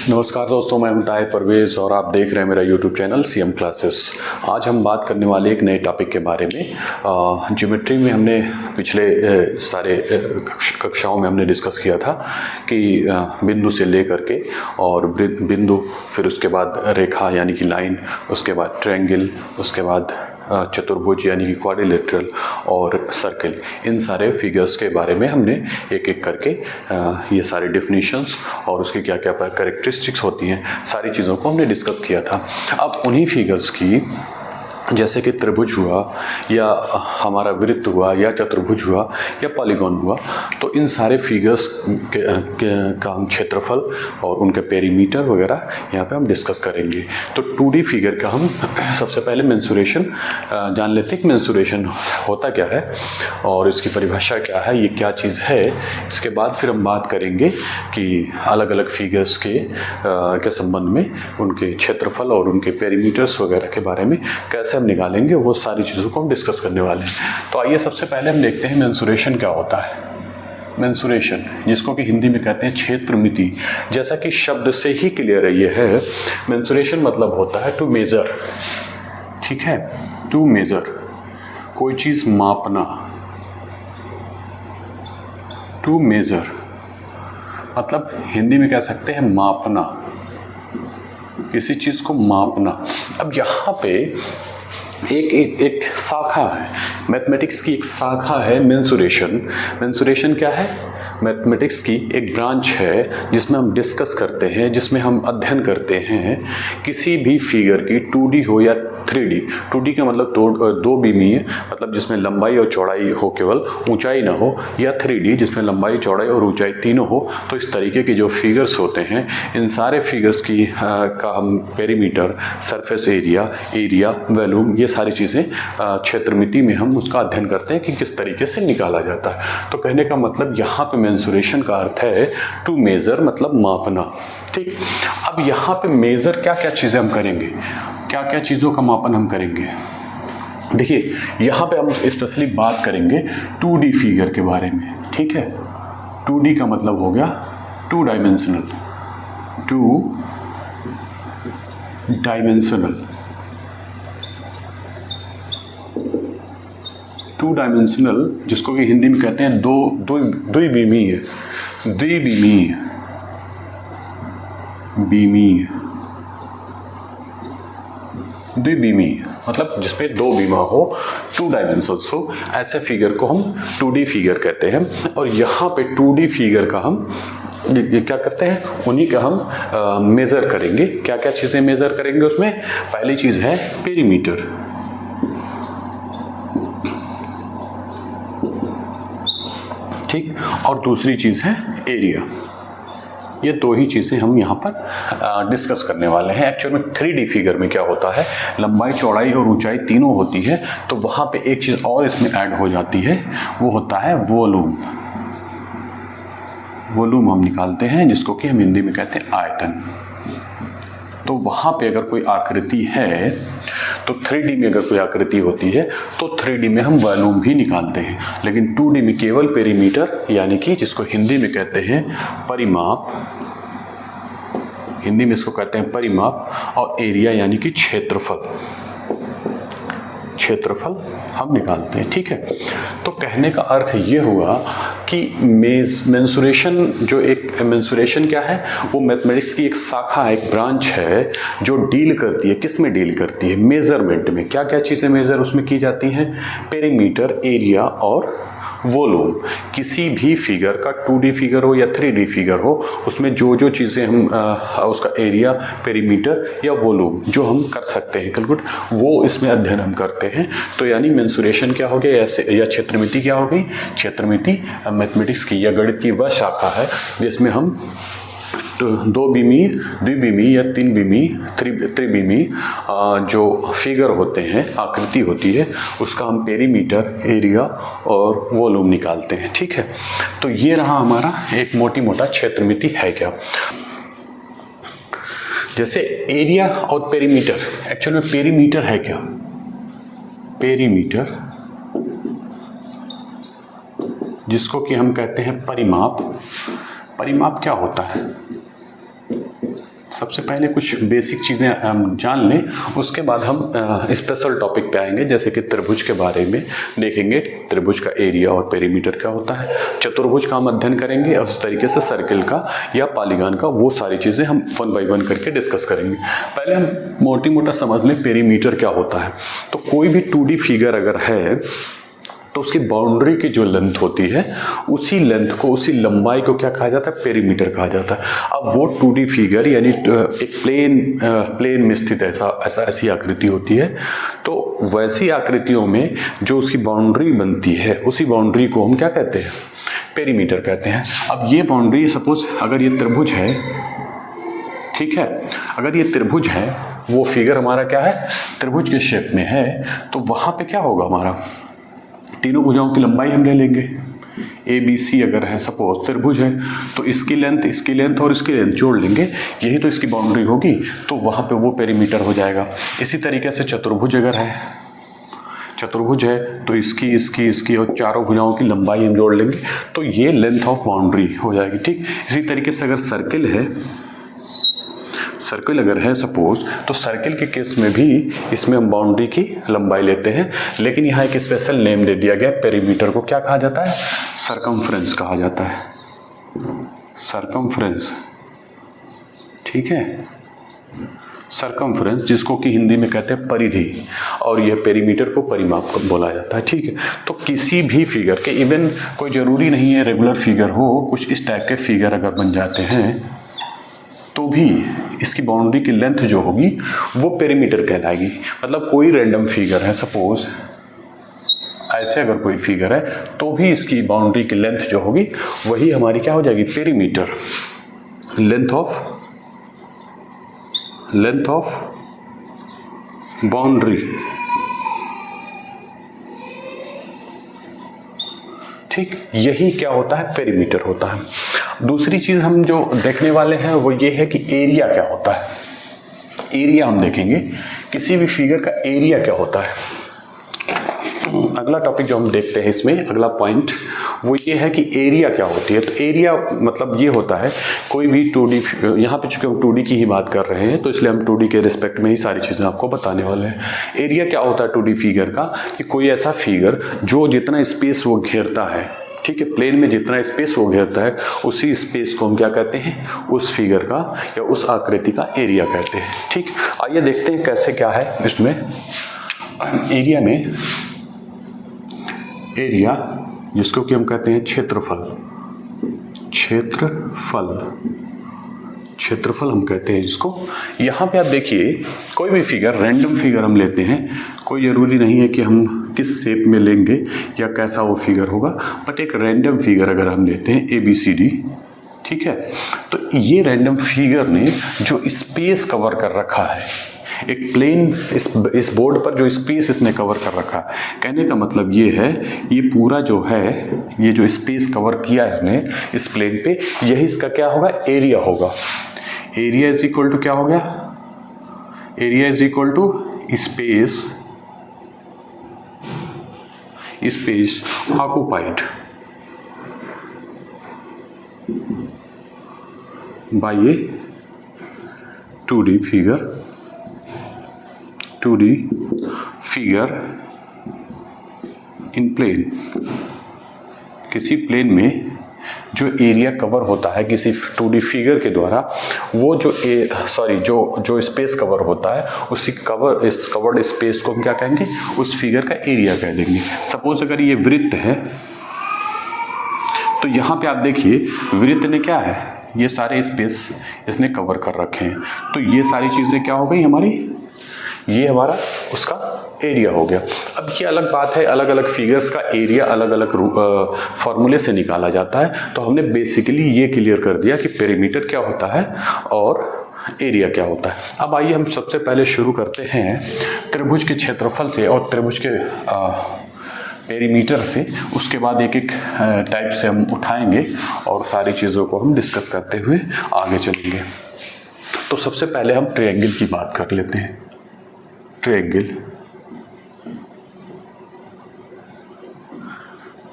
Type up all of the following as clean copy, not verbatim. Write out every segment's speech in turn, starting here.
नमस्कार दोस्तों, मैं हूं ताहिर परवेज़ और आप देख रहे हैं मेरा YouTube चैनल सीएम क्लासेस। आज हम बात करने वाले एक नए टॉपिक के बारे में। ज्योमेट्री में हमने पिछले सारे कक्षाओं में हमने डिस्कस किया था कि बिंदु से लेकर के और बिंदु, फिर उसके बाद रेखा यानी कि लाइन, उसके बाद ट्रायंगल, उसके बाद चतुर्भुज यानी कि क्वाड्रिलेटरल और सर्कल, इन सारे फिगर्स के बारे में हमने एक एक करके ये सारे डेफिनेशंस और उसकी क्या क्या कैरेक्टरिस्टिक्स होती हैं, सारी चीज़ों को हमने डिस्कस किया था। अब उन्हीं फिगर्स की, जैसे कि त्रिभुज हुआ या हमारा वृत्त हुआ या चतुर्भुज हुआ या पॉलीगॉन हुआ, तो इन सारे फिगर्स का हम क्षेत्रफल और उनके पेरीमीटर वगैरह यहाँ पे हम डिस्कस करेंगे। तो 2D फिगर का हम सबसे पहले मेंसुरेशन जान लेते हैं कि मेंसुरेशन होता क्या है और इसकी परिभाषा क्या है, ये क्या चीज़ है। इसके बाद फिर हम बात करेंगे कि अलग अलग फिगर्स के संबंध में उनके क्षेत्रफल और उनके पेरीमीटर्स वगैरह के बारे में कैसे हम निकालेंगे, वो सारी चीज़ों को हम डिस्कस करने वाले हैं। तो आइए सबसे पहले हम देखते हैं मेंसुरेशन क्या होता है। मेंसुरेशन, जिसको कि हिंदी में कहते हैं क्षेत्रमिति, जैसा कि शब्द से ही क्लियर है ये है। मेंसुरेशन मतलब होता है टू मेजर, ठीक है, टू मेजर, कोई चीज़ मापना। टू मेजर मतलब हिंदी में कह सकते हैं मापना, किसी चीज़ को मापना। अब यहाँ पे एक शाखा है, मैथमेटिक्स की एक शाखा है मेंसुरेशन। मेंसुरेशन क्या है? मैथमेटिक्स की एक ब्रांच है जिसमें हम डिस्कस करते हैं, जिसमें हम अध्ययन करते हैं किसी भी फिगर की, 2D हो या 3D। 2D का मतलब दो बीमीय, मतलब जिसमें लंबाई और चौड़ाई हो, केवल ऊंचाई ना हो, या 3D जिसमें लंबाई, चौड़ाई और ऊंचाई तीनों हो। तो इस तरीके के जो फिगर्स होते हैं, इन सारे फिगर्स की का हम पेरीमीटर, सरफेस एरिया, वॉल्यूम, ये सारी चीज़ें क्षेत्रमिति में हम उसका अध्ययन करते हैं कि किस तरीके से निकाला जाता है। तो कहने का मतलब यहाँ पे मेंसुरेशन का अर्थ है टू मेजर, मतलब मापना। ठीक, अब यहाँ पे मेजर क्या क्या चीज़ें हम करेंगे, क्या क्या चीज़ों का मापन हम करेंगे। देखिए यहाँ पे हम स्पेशली बात करेंगे 2D फिगर के बारे में, ठीक है। 2D का मतलब हो गया टू डायमेंशनल, टू डायमेंशनल, जिसको कि हिंदी में कहते हैं द्विविमीय मतलब जिसपे दो बीमा हो, 2 डायमेंशंस हो, ऐसे फिगर को हम 2D फिगर कहते हैं। और यहाँ पे 2D फिगर का हम ये क्या करते हैं, उन्हीं का हम मेज़र करेंगे। क्या क्या चीज़ें मेज़र करेंगे उसमें? पहली चीज़ है पेरीमीटर, ठीक, और दूसरी चीज़ है एरिया। ये दो ही चीज़ें हम यहाँ पर डिस्कस करने वाले हैं। एक्चुअल में 3D फिगर में क्या होता है, लंबाई, चौड़ाई और ऊंचाई तीनों होती है, तो वहाँ पे एक चीज़ और इसमें ऐड हो जाती है, वो होता है वॉल्यूम। वॉल्यूम हम निकालते हैं, जिसको कि हम हिंदी में कहते हैं आयतन। तो वहाँ पे अगर कोई आकृति है, तो 3D में अगर कोई आकृति होती है तो 3D में हम वॉल्यूम भी निकालते हैं, लेकिन 2D में केवल पेरीमीटर, यानी कि जिसको हिंदी में कहते हैं परिमाप, हिंदी में इसको कहते हैं परिमाप, और एरिया यानी कि क्षेत्रफल हम निकालते हैं, ठीक है। तो कहने का अर्थ ये हुआ कि मेंसुरेशन क्या है, वो मैथमेटिक्स की एक शाखा है, एक ब्रांच है, जो डील करती है, किस में डील करती है, मेजरमेंट में। क्या क्या चीज़ें मेजर उसमें की जाती हैं? पेरीमीटर, एरिया और वॉल्यूम। किसी भी फिगर का, 2D फिगर हो या 3D फिगर हो, उसमें जो जो चीज़ें हम उसका एरिया, पेरीमीटर या वॉल्यूम जो हम कर सकते हैं कैलकुलेट, वो इसमें अध्ययन हम करते हैं। तो यानी मेंसुरेशन क्या हो गया, या क्षेत्रमिति क्या हो गई? क्षेत्रमिति मैथमेटिक्स की या गणित की वह शाखा है जिसमें हम दो बीमी, द्विबीमी या तीन बीमी, त्रिबीमी जो फिगर होते हैं, आकृति होती है, उसका हम पेरीमीटर, एरिया और वॉल्यूम निकालते हैं, ठीक है। तो ये रहा हमारा एक मोटी मोटा क्षेत्रमिति है क्या। जैसे एरिया और पेरीमीटर, एक्चुअल में पेरीमीटर है क्या? पेरीमीटर, जिसको कि हम कहते हैं परिमाप। परिमाप क्या होता है? सबसे पहले कुछ बेसिक चीज़ें हम जान लें, उसके बाद हम स्पेशल टॉपिक पे आएंगे, जैसे कि त्रिभुज के बारे में देखेंगे, त्रिभुज का एरिया और पेरीमीटर क्या होता है, चतुर्भुज का हम अध्ययन करेंगे और उस तरीके से सर्किल का या पॉलीगॉन का, वो सारी चीज़ें हम 1 बाय 1 करके डिस्कस करेंगे। पहले हम मोटी मोटा समझ लें पेरीमीटर क्या होता है। तो कोई भी 2D फिगर अगर है तो उसकी बाउंड्री की जो लेंथ होती है, उसी लेंथ को, उसी लंबाई को क्या कहा जाता है, पेरीमीटर कहा जाता है। अब वो 2D फिगर यानी एक प्लेन में स्थित ऐसी आकृति होती है, तो वैसी आकृतियों में जो उसकी बाउंड्री बनती है, उसी बाउंड्री को हम क्या कहते हैं, पेरीमीटर कहते हैं। अब ये बाउंड्री, सपोज अगर ये त्रिभुज है, ठीक है, अगर ये त्रिभुज है, वो फिगर हमारा क्या है, त्रिभुज के शेप में है, तो वहाँ पे क्या होगा, हमारा तीनों भुजाओं की लंबाई हम ले लेंगे। ABC अगर है, सपोज त्रिभुज है, तो इसकी लेंथ और इसकी लेंथ जोड़ लेंगे, यही तो इसकी बाउंड्री होगी, तो वहाँ पे वो पेरीमीटर हो जाएगा। इसी तरीके से चतुर्भुज अगर है, चतुर्भुज है तो इसकी और चारों भुजाओं की लंबाई हम जोड़ लेंगे, तो ये लेंथ ऑफ बाउंड्री हो जाएगी, ठीक। इसी तरीके से अगर सर्किल अगर है सपोज, तो सर्किल के केस में भी इसमें हम बाउंड्री की लंबाई लेते हैं, लेकिन यहाँ एक स्पेशल नेम दे दिया गया, पेरीमीटर को क्या कहा जाता है, सरकमफ्रेंस कहा जाता है, सरकमफ्रेंस, ठीक है, सरकमफ्रेंस, जिसको कि हिंदी में कहते हैं परिधि, और यह पेरीमीटर को परिमाप बोला जाता है, ठीक है। तो किसी भी फिगर के, इवन कोई ज़रूरी नहीं है रेगुलर फिगर हो, कुछ इस टाइप के फिगर अगर बन जाते हैं तो भी इसकी बाउंड्री की लेंथ जो होगी वो पेरीमीटर कहलाएगी। मतलब कोई रैंडम फिगर है, सपोज ऐसे अगर कोई फिगर है, तो भी इसकी बाउंड्री की लेंथ जो होगी वही हमारी क्या हो जाएगी, पेरीमीटर, लेंथ ऑफ बाउंड्री, ठीक, यही क्या होता है, पेरीमीटर होता है। दूसरी चीज हम जो देखने वाले हैं वो ये है कि एरिया क्या होता है। एरिया हम देखेंगे, किसी भी फिगर का एरिया क्या होता है। अगला टॉपिक जो हम देखते हैं इसमें, अगला पॉइंट वो ये है कि एरिया क्या होती है। तो एरिया मतलब ये होता है, कोई भी 2D, यहाँ पे चूंकि हम 2D की ही बात कर रहे हैं तो इसलिए हम 2D के रिस्पेक्ट में ही सारी चीज़ें आपको बताने वाले हैं। एरिया क्या होता है 2D फिगर का, कि कोई ऐसा फिगर जो जितना स्पेस वो घेरता है, ठीक है, प्लेन में जितना स्पेस वो घेरता है, उसी स्पेस को हम क्या कहते हैं, उस फिगर का या उस आकृति का एरिया कहते हैं, ठीक। आइए देखते हैं कैसे क्या है इसमें। एरिया में, एरिया जिसको कि हम कहते हैं क्षेत्रफल हम कहते हैं जिसको। यहाँ पे आप देखिए, कोई भी फिगर, रैंडम फिगर हम लेते हैं, कोई ज़रूरी नहीं है कि हम किस शेप में लेंगे या कैसा वो फिगर होगा, बट एक रैंडम फिगर अगर हम लेते हैं ABCD, ठीक है, तो ये रैंडम फिगर ने जो स्पेस कवर कर रखा है, एक प्लेन, इस बोर्ड पर जो स्पेस इसने कवर कर रखा है, कहने का मतलब ये है, ये पूरा जो है, ये जो स्पेस कवर किया इसने इस प्लेन पे, यही इसका क्या होगा, एरिया होगा। एरिया इज इक्वल टू क्या हो गया, area is equal to space occupied by a 2D figure in plane. किसी प्लेन में जो एरिया कवर होता है किसी 2D फिगर के द्वारा, वो जो स्पेस कवर होता है, उसी कवर्ड स्पेस को हम क्या कहेंगे, उस फिगर का एरिया कह देंगे। सपोज अगर ये वृत्त है, तो यहाँ पे आप देखिए वृत्त ने क्या है, ये सारे स्पेस इसने कवर कर रखे हैं, तो ये सारी चीज़ें क्या हो गई हमारी, ये हमारा उसका एरिया हो गया। अब ये अलग बात है, अलग अलग फिगर्स का एरिया अलग अलग फॉर्मूले से निकाला जाता है। तो हमने बेसिकली ये क्लियर कर दिया कि पेरीमीटर क्या होता है और एरिया क्या होता है। अब आइए हम सबसे पहले शुरू करते हैं त्रिभुज के क्षेत्रफल से और त्रिभुज के पेरीमीटर से। उसके बाद एक एक टाइप से हम उठाएंगे और सारी चीज़ों को हम डिस्कस करते हुए आगे चलेंगे। तो सबसे पहले हम ट्रायंगल की बात कर लेते हैं।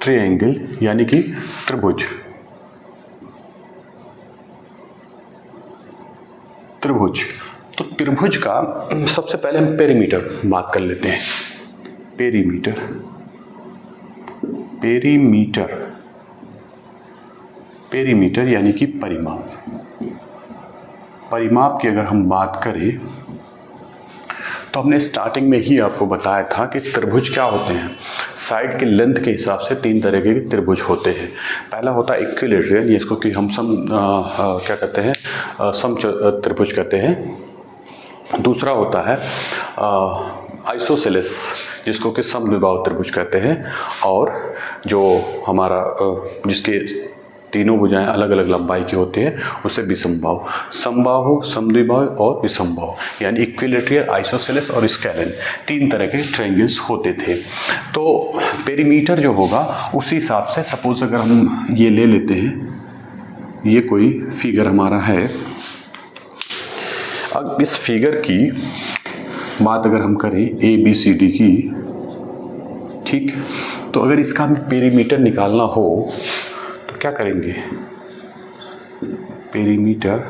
ट्रायंगल यानी कि त्रिभुज। त्रिभुज। तो त्रिभुज का सबसे पहले हम पेरीमीटर बात कर लेते हैं। पेरीमीटर, पेरीमीटर, पेरीमीटर यानी कि परिमाप। परिमाप की अगर हम बात करें तो हमने स्टार्टिंग में ही आपको बताया था कि त्रिभुज क्या होते हैं। साइड के लेंथ के हिसाब से 3 तरह के त्रिभुज होते हैं। पहला होता है इक्विलैटरल, जिसको कि हम क्या कहते हैं, सम त्रिभुज कहते हैं। दूसरा होता है आइसोसेलेस, जिसको कि समद्विबाहु त्रिभुज कहते हैं। और जो हमारा जिसके तीनों भुजाएं अलग अलग लंबाई की होती है उसे विषमबाहु। समबाहु, समद्विबाहु और विषमबाहु, यानी इक्विलैटरल, आइसोसेलेस और स्केलन, 3 तरह के ट्रायंगल्स होते थे। तो पेरीमीटर जो होगा उसी हिसाब से, सपोज अगर हम ये ले लेते हैं, ये कोई फिगर हमारा है। अब इस फिगर की बात अगर हम करें ABCD की, ठीक, तो अगर इसका हमें पेरीमीटर निकालना हो तो क्या करेंगे। पेरीमीटर,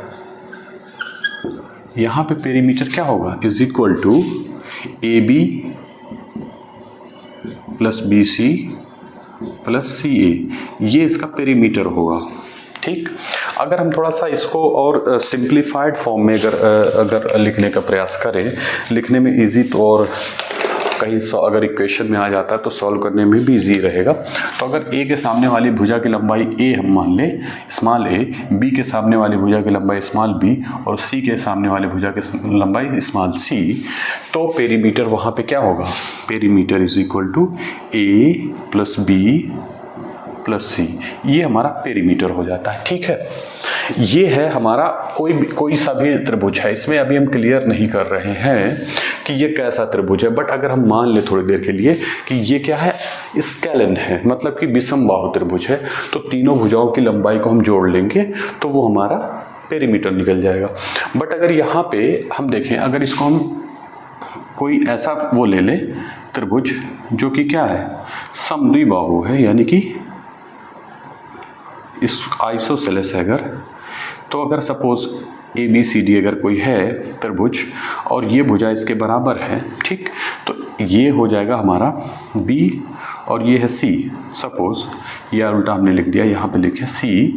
यहाँ पे पेरीमीटर क्या होगा, is equal to AB plus BC plus CA, ये इसका पेरीमीटर होगा। ठीक, अगर हम थोड़ा सा इसको और सिंप्लीफाइड फॉर्म में अगर लिखने का प्रयास करें, लिखने में इजी तो, और कहीं अगर इक्वेशन में आ जाता है तो सॉल्व करने में भी इजी रहेगा। तो अगर A के सामने वाली भुजा की लंबाई A हम मान लें, स्मॉल a, B के सामने वाली भुजा की लंबाई स्मॉल b और C के सामने वाली भुजा की लंबाई स्मॉल c, तो पेरीमीटर वहाँ पे क्या होगा, perimeter is equal to A plus B plus C, ये हमारा पेरीमीटर हो जाता है। ठीक है, ये है हमारा कोई सा भी त्रिभुज है। इसमें अभी हम क्लियर नहीं कर रहे हैं कि ये कैसा त्रिभुज है, बट अगर हम मान ले थोड़ी देर के लिए कि ये क्या है, स्केलन है, मतलब कि विषमबाहु त्रिभुज है, तो तीनों भुजाओं की लंबाई को हम जोड़ लेंगे तो वो हमारा पेरीमीटर निकल जाएगा। बट अगर यहाँ पे हम देखें, अगर इसको हम कोई ऐसा वो ले लें त्रिभुज जो कि क्या है, समद्विबाहु है, यानी कि इस आइसोसेलेस है अगर, तो अगर सपोज ABCD अगर कोई है त्रिभुज और ये भुजा इसके बराबर है, ठीक, तो ये हो जाएगा हमारा B और ये है C। सपोज ये उल्टा हमने लिख दिया, यहाँ पे लिखे C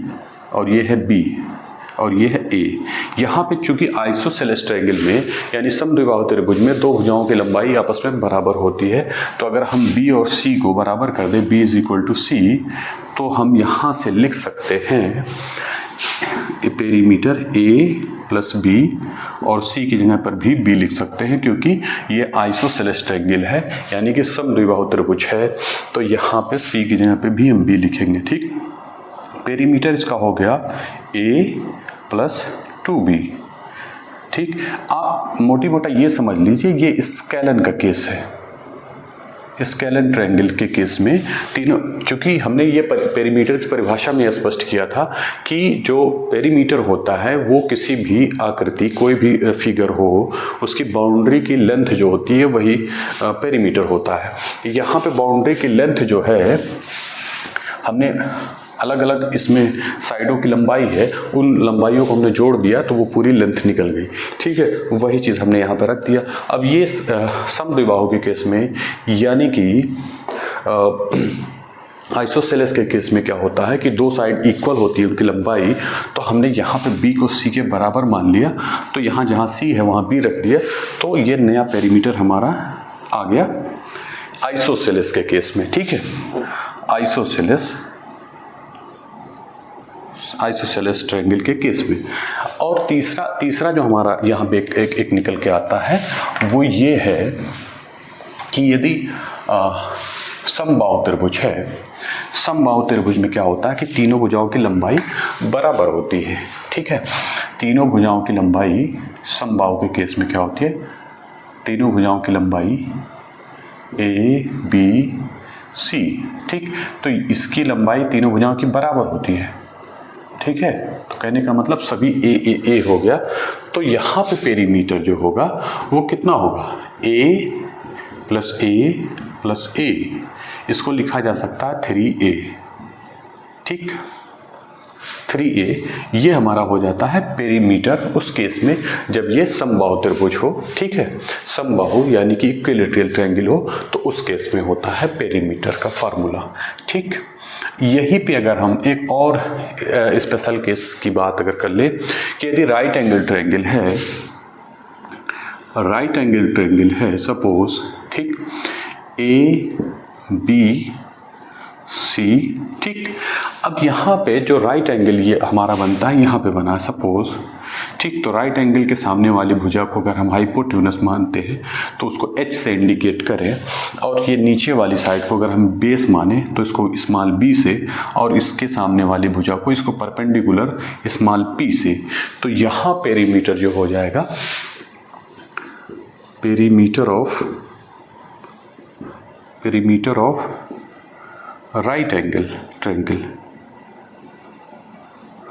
और ये है B और ये है A। यहाँ पे चूंकि आइसोसेलेस ट्रायंगल में यानी समद्विबाहु त्रिभुज में 2 भुजाओं की लंबाई आपस में बराबर होती है, तो अगर हम B और C को बराबर कर दें, B is equal to C, तो हम यहाँ से लिख सकते हैं पेरीमीटर A प्लस B और C की जगह पर भी B लिख सकते हैं, क्योंकि ये आइसोसेलेस ट्रायंगल है यानी कि समद्विबाहु त्रिभुज है, तो यहाँ पे C की जगह पे भी हम B लिखेंगे। ठीक, पेरीमीटर इसका हो गया A प्लस 2B। ठीक, आप मोटी मोटा ये समझ लीजिए, ये स्केलन का केस है। स्केलन ट्रायंगल के केस में तीनों, चूंकि हमने ये पेरीमीटर की परिभाषा में स्पष्ट किया था कि जो पेरीमीटर होता है वो किसी भी आकृति, कोई भी फिगर हो, उसकी बाउंड्री की लेंथ जो होती है वही पेरीमीटर होता है। यहाँ पे बाउंड्री की लेंथ जो है, हमने अलग अलग इसमें साइडों की लंबाई है, उन लंबाइयों को हमने जोड़ दिया तो वो पूरी लेंथ निकल गई। ठीक है, वही चीज़ हमने यहाँ पर रख दिया। अब ये समद्विबाहु के केस में, यानी कि आइसोसेलेस के केस में क्या होता है कि 2 साइड इक्वल होती है उनकी लंबाई, तो हमने यहाँ पे B को C के बराबर मान लिया, तो यहाँ जहाँ C है वहाँ B रख दिया, तो ये नया पेरीमीटर हमारा आ गया आइसोसेलेस के केस में। ठीक है, आइसोसेलेस ट्रायंगल के केस में। और तीसरा जो हमारा यहाँ पे एक निकल के आता है वो ये है कि यदि समबाहु त्रिभुज है, समबाहु त्रिभुज में क्या होता है कि तीनों भुजाओं की लंबाई बराबर होती है। ठीक है, तीनों भुजाओं की लंबाई समबाहु के केस में क्या होती है, तीनों भुजाओं की लंबाई A B C। ठीक, तो इसकी लंबाई तीनों भुजाओं की बराबर होती है। ठीक है, तो कहने का मतलब सभी A हो गया, तो यहाँ पे पेरीमीटर जो होगा वो कितना होगा, A प्लस A, इसको लिखा जा सकता है 3A। ठीक, 3a, ये हमारा हो जाता है पेरीमीटर उस केस में जब ये समबाहु त्रिभुज हो। ठीक है, समबाहु यानी कि इक्विलैटरल ट्रायंगल हो तो उस केस में होता है पेरीमीटर का फार्मूला। ठीक, यहीं पे अगर हम एक और स्पेशल केस की बात अगर कर ले कि यदि राइट एंगल ट्रायंगल है, राइट एंगल ट्रायंगल है सपोज, ठीक, ABC, ठीक, अब यहाँ पे जो राइट एंगल ये हमारा बनता है यहाँ पे बना सपोज, ठीक, तो राइट एंगल के सामने वाली भुजा को अगर हम हाइपोटेन्यूस मानते हैं तो उसको H से इंडिकेट करें, और ये नीचे वाली साइड को अगर हम बेस माने तो इसको स्मॉल b से, और इसके सामने वाली भुजा को इसको परपेंडिकुलर स्मॉल p से, तो यहाँ पेरीमीटर जो हो जाएगा perimeter of right angle triangle,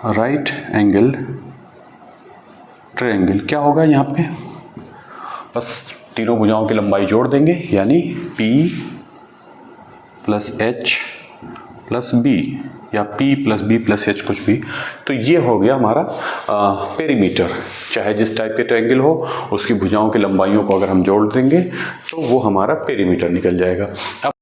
right angle triangle क्या होगा यहाँ पे, बस तीनों भुजाओं की लंबाई जोड़ देंगे यानी P + H + B या P + B + H कुछ भी, तो ये हो गया हमारा पेरीमीटर। चाहे जिस टाइप के ट्रायंगल हो उसकी भुजाओं की लंबाइयों को अगर हम जोड़ देंगे तो वो हमारा पेरीमीटर निकल जाएगा। अब